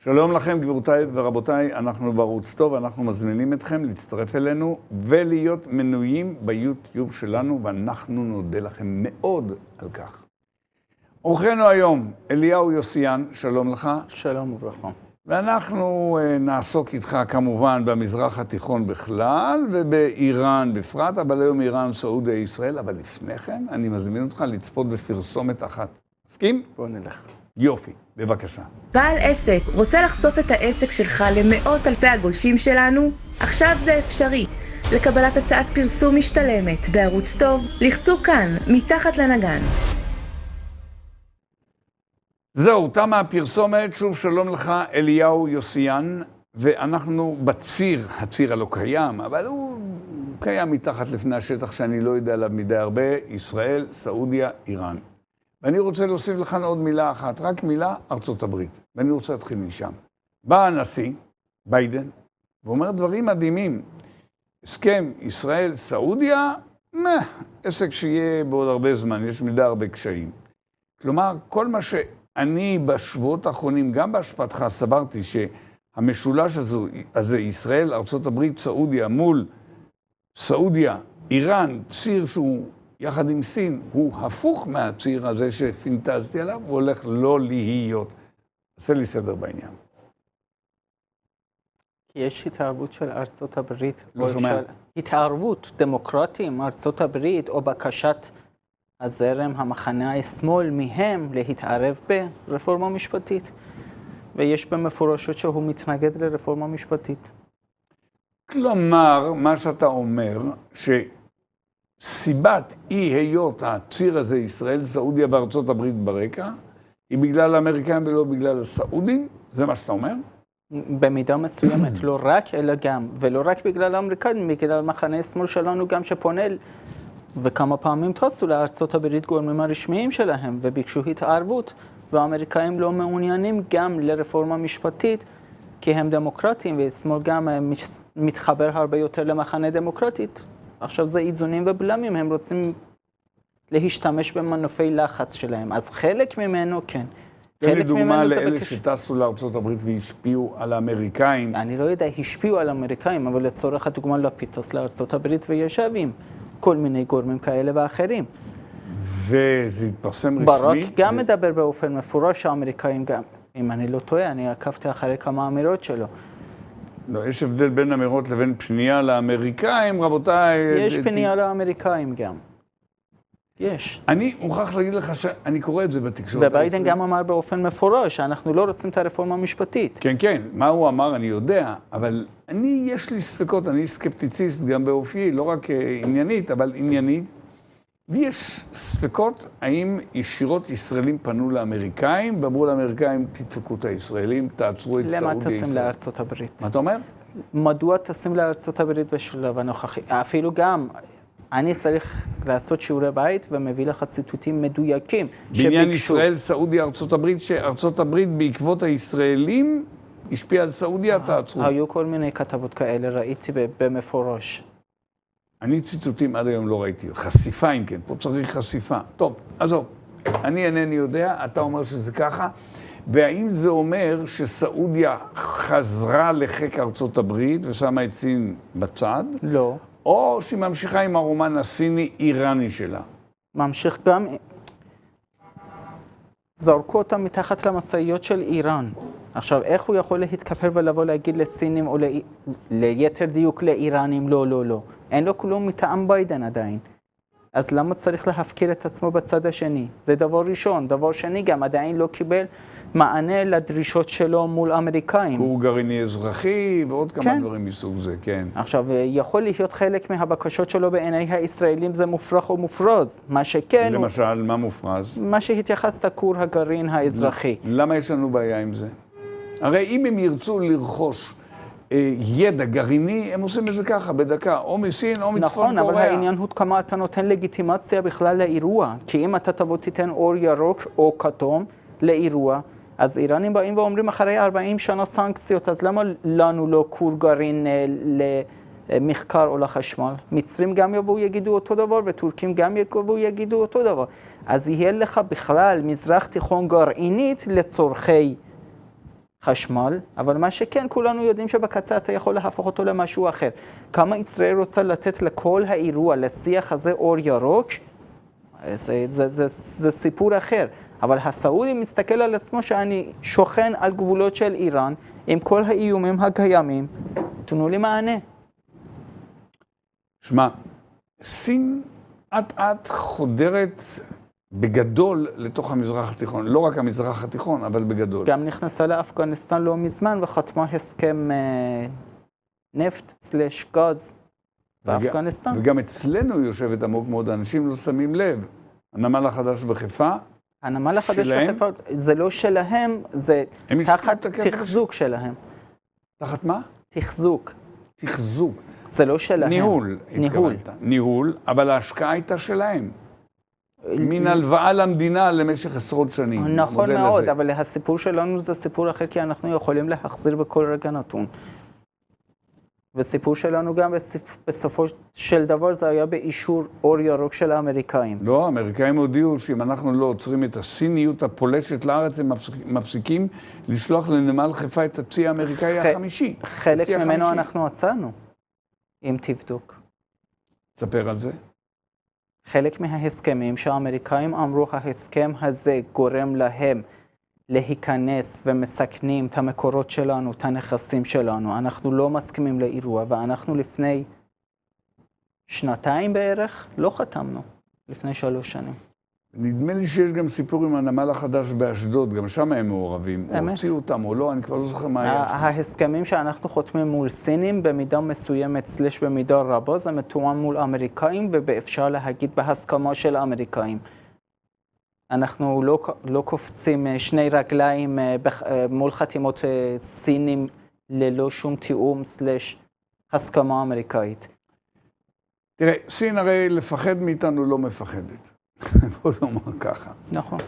שלום לכם גבירותיי ורבותיי, אנחנו בערוץ טוב, אנחנו מזמינים אתכם להצטרף אלינו ולהיות מנויים ביוטיוב שלנו, ואנחנו נודה לכם מאוד על כך. אורחנו היום, אליהו יוסיאן, שלום לך. שלום וברכה. ואנחנו נעסוק איתך כמובן במזרח התיכון בכלל ובאיראן בפרט, אבל היום איראן, סעודיה, ישראל, אבל לפני כן אני מזמין אותך לצפות בפרסומת אחת. מסכים? בוא נלך. יופי, בבקשה. בעל עסק רוצה לחשוף את העסק שלך למאות אלפי הגולשים שלנו? עכשיו זה אפשרי. לקבלת הצעת פרסום משתלמת בערוץ טוב, לחצו כאן, מתחת לנגן. זהו, תמה הפרסומת, שוב שלום לך אליהו יוסיאן, ואנחנו בציר, הציר הלא קיים, אבל הוא קיים מתחת לפני השטח שאני לא יודע עליו מדי הרבה, ישראל, סעודיה, איראן. ואני רוצה להוסיף לך עוד מילה אחת, רק מילה, ארצות הברית. ואני רוצה להתחיל משם. בא הנשיא, ביידן, ואומר דברים מדהימים. הסכם ישראל, סעודיה, עסק שיהיה בעוד הרבה זמן, יש מדי הרבה קשיים. כלומר, כל מה שאני בשבועות האחרונים, גם בהשפעתך, סברתי שהמשולש הזה, ישראל, ארצות הברית, סעודיה, מול סעודיה, איראן, ציר שהוא יחד עם סין, הוא הפוך מהציר הזה שפינטזתי עליו, הוא הולך לא להיות. עשה לי סדר בעניין. יש התערבות של ארצות הברית, לא שומע. התערבות דמוקרטים, ארצות הברית, או בקשת הזרם, המחנה השמאל מהם להתערב ברפורמה משפטית. ויש במפורשות שהוא מתנגד לרפורמה משפטית. כלומר, מה שאתה אומר, סיבת היות הציר הזה, ישראל, סעודיה וארצות הברית ברקע, היא בגלל האמריקאים ולא בגלל הסעודים? זה מה שאתה אומר? במידה מסוימת, לא רק, אלא גם, ולא רק בגלל האמריקאים, בגלל מחנה שמאל שלנו גם שפונה, וכמה פעמים טסו לארצות הברית גורמים הרשמיים שלהם, וביקשו התערבות, והאמריקאים לא מעוניינים גם לרפורמה משפטית, כי הם דמוקרטים, ושמאל גם מתחבר הרבה יותר למחנה דמוקרטית. עכשיו זה איזונים ובלמים, הם רוצים להשתמש במנופי לחץ שלהם. אז חלק ממנו, כן. תן לי דוגמה לאלה שטסו לארצות הברית והשפיעו על האמריקאים. אני לא יודע, השפיעו על האמריקאים, אבל לצורך הדוגמה לפיד טס לארצות הברית וישב עם כל מיני גורמים כאלה ואחרים. וזה התפרסם רשמי? ברק גם מדבר באופן מפורש, האמריקאים גם. אם אני לא טועה, אני עקבתי אחרי כמה אמירות שלו. לא, יש הבדל בין אמירות לבין פנייה לאמריקאים, רבותיי. יש פנייה לאמריקאים גם. יש. אני מוכרח להגיד לך שאני קורא את זה בתקשורת. וביידן גם אמר באופן מפורש, שאנחנו לא רוצים את הרפורמה המשפטית. כן, כן. מה הוא אמר אני יודע, אבל יש לי ספקות, אני סקפטיציסט גם באופי, לא רק עניינית, אבל עניינית. ויש ספקות האם ישירות ישראלים פנו לאמריקאים, ואמרו לאמריקאים, תדפקו את הישראלים, תעצרו את סעודיה ישראל. למה טסים לארצות הברית? מה אתה אומר? מדוע טסים לארצות הברית בשלב הנוכחי? אפילו גם, אני צריך לעשות שיעורי בית ומביא לך ציטוטים מדויקים. בעניין ישראל, סעודיה, ארצות הברית, שארצות הברית בעקבות הישראלים השפיעה על סעודיה, תעצרו. היו כל מיני כתבות כאלה, ראיתי במפורש. אני ציטוטים עד היום לא ראיתי. חשיפה אם כן, פה צריך חשיפה. טוב, עזוב, אני אינני יודע, אתה אומר שזה ככה, והאם זה אומר שסעודיה חזרה לחיק ארצות הברית ושמה את סין בצד? לא. או שהיא ממשיכה עם הרומן הסיני-איראני שלה? ממשיך גם, זרקו אותה מתחת למשאיות של איראן. עכשיו, איך הוא יכול להתכפר ולבוא להגיד לסינים או ליתר דיוק לאיראנים, לא, לא, לא. אין לו כלום מטעם ביידן עדיין. אז למה צריך להפקיר את עצמו בצד השני? זה דבר ראשון. דבר שני, גם עדיין לא קיבל מענה לדרישות שלו מול אמריקאים. כור גרעיני אזרחי ועוד כמה דברים מסוג זה, כן. עכשיו, יכול להיות חלק מהבקשות שלו בעיני הישראלים זה מופרך או מופרז. מה שכן... למשל, מה מופרז? מה שהתייחסת כור הגרעין האזרחי. למה יש לנו בעיה עם זה? הרי אם הם ירצו לרכוש ידע גרעיני, הם עושים את זה ככה, בדקה, או מסין או מצפון קוריאה. נכון, אבל העניין הוא כמה אתה נותן לגיטימציה בכלל לאירוע. כי אם אתה תבוא תיתן אור ירוק או כתום לאירוע, אז איראנים באים ואומרים אחרי 40 שנה סנקציות, אז למה לנו לא כור גרעין למחקר או לחשמל? מצרים גם יבואו יגידו אותו דבר, וטורקים גם יבואו יגידו אותו דבר. אז יהיה לך בכלל מזרח תיכון גרעינית לצורכי חשמל, אבל מה שכן, כולנו יודעים שבקצה אתה יכול להפוך אותו למשהו אחר. כמה ישראל רוצה לתת לכל האירוע, לשיח הזה אור ירוק, זה סיפור אחר. אבל הסעודי מסתכל על עצמו שאני שוכן על גבולות של איראן, עם כל האיומים הקיימים, תנו לי מענה. שמע, סין אט חודרת בגדול לתוך המזרח התיכון. לא רק המזרח התיכון, אבל בגדול. גם נכנסה לאפגניסטן לא מזמן וחתמה הסכם נפט/גז באפגניסטן. וגם אצלנו יושבת עמוק מאוד, אנשים לא שמים לב. הנמל החדש בחיפה, הנמל החדש בחיפה זה לא שלהם, זה תחת תחזוק שלהם. תחת מה? תחזוק. תחזוק. זה לא שלהם. ניהול. ניהול, אבל ההשקעה הייתה שלהם. מן הלוואה למדינה למשך עשרות שנים. נכון מאוד, אבל הסיפור שלנו זה סיפור אחר, כי אנחנו יכולים להחזיר בכל רגע נתון. וסיפור שלנו גם בסופו של דבר זה היה באישור אור ירוק של האמריקאים. לא, האמריקאים הודיעו שאם אנחנו לא עוצרים את הסיניות הפולשת לארץ, הם מפסיקים לשלוח לנמל חיפה את הצי האמריקאי החמישי. חלק ממנו אנחנו עצרנו, אם תבדוק. תספר על זה. חלק מההסכמים שהאמריקאים אמרו, ההסכם הזה גורם להם להיכנס ומסכנים את המקורות שלנו, את הנכסים שלנו. אנחנו לא מסכימים לאירוע, ואנחנו לפני 2 בערך לא חתמנו, לפני 3 שנים. נדמה לי שיש גם סיפור עם הנמל החדש באשדוד, גם שם הם מעורבים. הוציאו אותם או לא, אני כבר לא זוכר מה היה שם. ההסכמים שאנחנו חותמים מול סינים, במידה מסוימת סלש במידה רבה, זה מתואם מול אמריקאים, ובאפשר להגיד בהסכמה של האמריקאים. אנחנו לא קופצים 2 רגליים מול חתימות סינים ללא שום תיאום סלש הסכמה אמריקאית. תראה, סין הרי לפחד מאיתנו לא מפחדת. בוא נאמר ככה. נכון.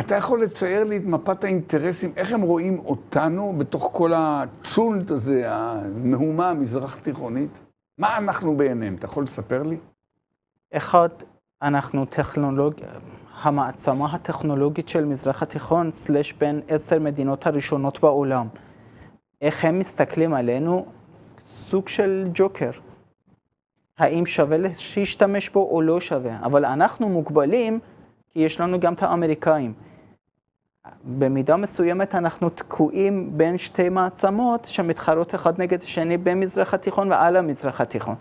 אתה יכול לצייר לי את מפת האינטרסים, איך הם רואים אותנו בתוך כל הצ'ולט הזה, המהומה המזרח תיכונית? מה אנחנו בעיניהם? אתה יכול לספר לי? אחד, אנחנו המעצמה הטכנולוגית של מזרח התיכון, סלש בין 10 מדינות הראשונות בעולם. איך הם מסתכלים עלינו? סוג של ג'וקר. האם שווה להשתמש בו או לא שווה? אבל אנחנו מוגבלים, כי יש לנו גם את האמריקאים. במידה מסוימת אנחנו תקועים בין 2 מעצמות שמתחרות אחד נגד השני במזרח התיכון ועל המזרח התיכון.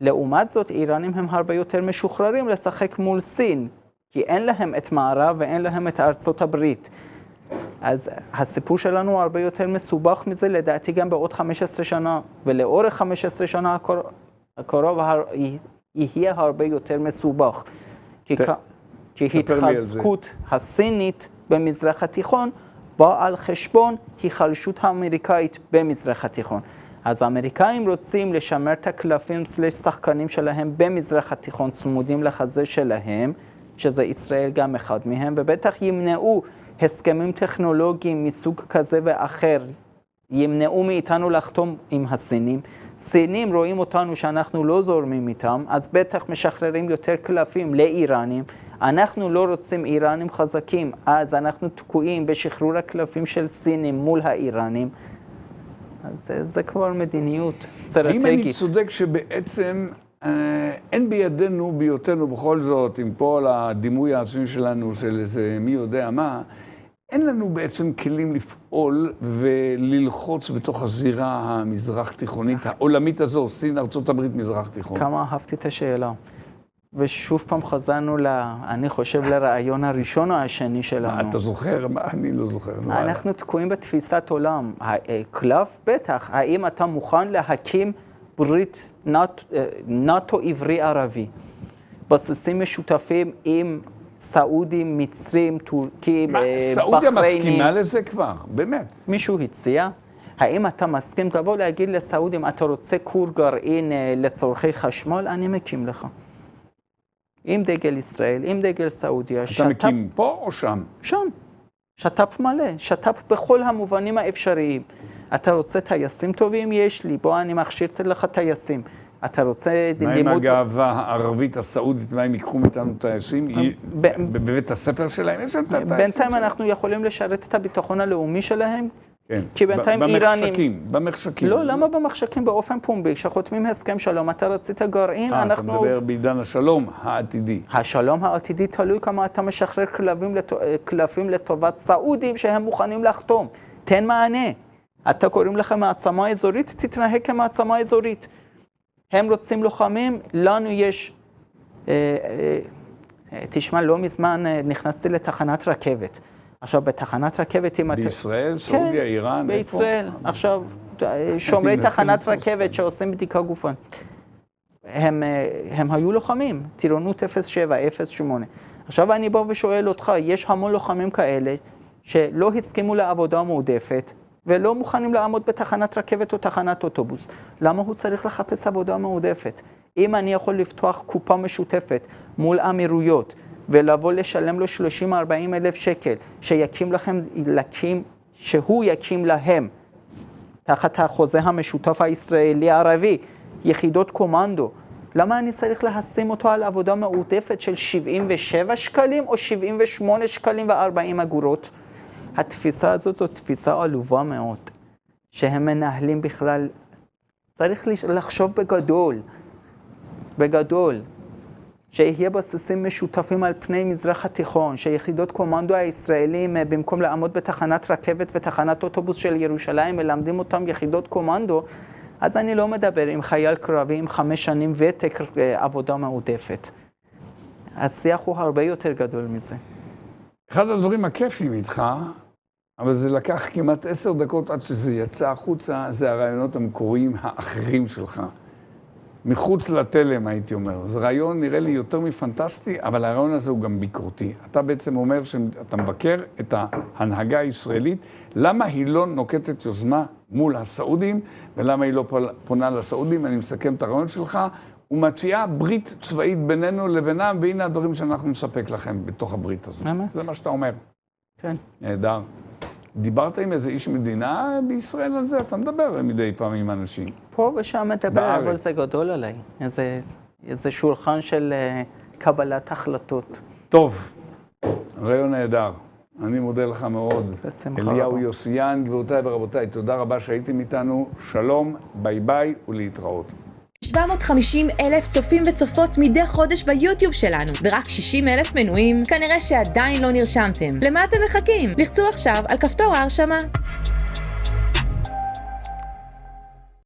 לעומת זאת, איראנים הם הרבה יותר משוחררים לשחק מול סין, כי אין להם את מערב ואין להם את ארצות הברית. אז הסיפור שלנו הרבה יותר מסובך מזה, לדעתי גם בעוד 15 שנה, ולאורך 15 שנה הקרוב יהיה הרבה יותר מסובך. כי התחזקות הסינית במזרח התיכון באה על חשבון היחלשות האמריקאית במזרח התיכון. אז האמריקאים רוצים לשמר את הקלפים סלש שחקנים שלהם במזרח התיכון צמודים לחזה שלהם, שזה ישראל גם אחד מהם, ובטח ימנעו הסכמים טכנולוגיים מסוג כזה ואחר, ימנעו מאיתנו לחתום עם הסינים. סינים רואים אותנו שאנחנו לא זורמים איתם, אז בטח משחררים יותר קלפים לאיראנים. אנחנו לא רוצים איראנים חזקים, אז אנחנו תקועים בשחרור הקלפים של סינים מול האיראנים. אז זה כבר מדיניות אסטרטגית. האם אני צודק שבעצם אין בידינו, בהיותנו בכל זאת, עם כל הדימוי העצמי שלנו של איזה מי יודע מה, אין לנו בעצם כלים לפעול וללחוץ בתוך הזירה המזרח תיכונית, העולמית הזו, סין, ארצות הברית, מזרח תיכון. כמה אהבתי את השאלה. ושוב פעם חזרנו, אני חושב, לרעיון הראשון או השני שלנו. אתה זוכר? מה? אני לא זוכר. אנחנו תקועים בתפיסת עולם. קלף בטח, האם אתה מוכן להקים ברית נאטו עברי ערבי? בסיסים משותפים עם סעודים, מצרים, טורקים, בחריינים. סעודיה מסכימה לזה כבר, באמת. מישהו הציע? האם אתה מסכים? תבוא להגיד לסעודים, אתה רוצה כור גרעין לצורכי חשמל? אני מקים לך. עם דגל ישראל, עם דגל סעודיה. אתה מקים פה או שם? שם. שת"פ מלא, שת"פ בכל המובנים האפשריים. אתה רוצה טייסים טובים? יש לי, בוא אני מכשיר לך טייסים. אתה רוצה מה עם לימוד... הגאווה הערבית הסעודית, מה הם ייקחו מאיתנו טייסים? בבית הספר שלהם יש שם את הטייסים בינתיים שלהם. אנחנו יכולים לשרת את הביטחון הלאומי שלהם, כן. כי בינתיים איראנים... במחשכים. לא, למה במחשכים? באופן פומבי, כשחותמים הסכם שלום, אתה רצית גרעין, אתה אנחנו... מדבר בעידן השלום העתידי. השלום העתידי תלוי כמה אתה משחרר קלפים לטובת סעודים שהם מוכנים לחתום. תן מענה. אתה קוראים לך מעצמה אזורית, תתנהג כמעצמה אזורית. הם רוצים לוחמים, לנו יש... תשמע, לא מזמן נכנסתי לתחנת רכבת. עכשיו, בתחנת רכבת, אם אתה... בישראל, סעודיה, איראן, איפה? בישראל. עכשיו, שומרי תחנת רכבת שעושים בדיקה גופן. הם היו לוחמים, טירונות 07, 08. עכשיו אני בא ושואל אותך, יש המון לוחמים כאלה שלא הסכימו לעבודה מועדפת, ולא מוכנים לעמוד בתחנת רכבת או תחנת אוטובוס. למה הוא צריך לחפש עבודה מועדפת? אם אני יכול לפתוח קופה משותפת מול אמירויות, ולבוא לשלם לו 30-40 אלף שקל, שהוא יקים להם, תחת החוזה המשותף הישראלי-ערבי, יחידות קומנדו, למה אני צריך להשים אותו על עבודה מעודפת של 77 שקלים או 78 שקלים ו40 אגורות? התפיסה הזאת זו תפיסה עלובה מאוד, שהם מנהלים בכלל, צריך לחשוב בגדול, שיהיה בסיסים משותפים על פני מזרח התיכון, שיחידות קומנדו הישראלים, במקום לעמוד בתחנת רכבת ותחנת אוטובוס של ירושלים, מלמדים אותם יחידות קומנדו, אז אני לא מדבר עם חייל קרבי עם 5 שנים ותק עבודה מעודפת. השיח הוא הרבה יותר גדול מזה. אחד הדברים הכיפים איתך, אבל זה לקח כמעט 10 דקות עד שזה יצא החוצה, זה הרעיונות המקוריים האחרים שלך. מחוץ לתלם, הייתי אומר. זה רעיון נראה לי יותר מפנטסטי, אבל הרעיון הזה הוא גם ביקורתי. אתה בעצם אומר שאתה מבקר את ההנהגה הישראלית, למה היא לא נוקטת יוזמה מול הסעודים, ולמה היא לא פונה לסעודים. אני מסכם את הרעיון שלך, ומציעה ברית צבאית בינינו לבינם, והנה הדברים שאנחנו נספק לכם בתוך הברית הזאת. באמת? זה מה שאתה אומר. כן. נהדר. דיברת עם איזה איש מדינה בישראל על זה? אתה מדבר מדי פעם עם אנשים. פה ושם מדבר, אבל זה גדול עליי. איזה שולחן של קבלת החלטות. טוב, רעיון נהדר. אני מודה לך מאוד. בשמחה אליהו רבה. יוסיאן, גבירותיי ורבותיי, תודה רבה שהייתם איתנו. שלום, ביי ביי ולהתראות. 750,000 צופים וצופות מדי חודש ביוטיוב שלנו, ורק 60,000 מנויים. כנראה שעדיין לא נרשמתם. למה אתם מחכים? לחצו עכשיו על כפתור ההרשמה.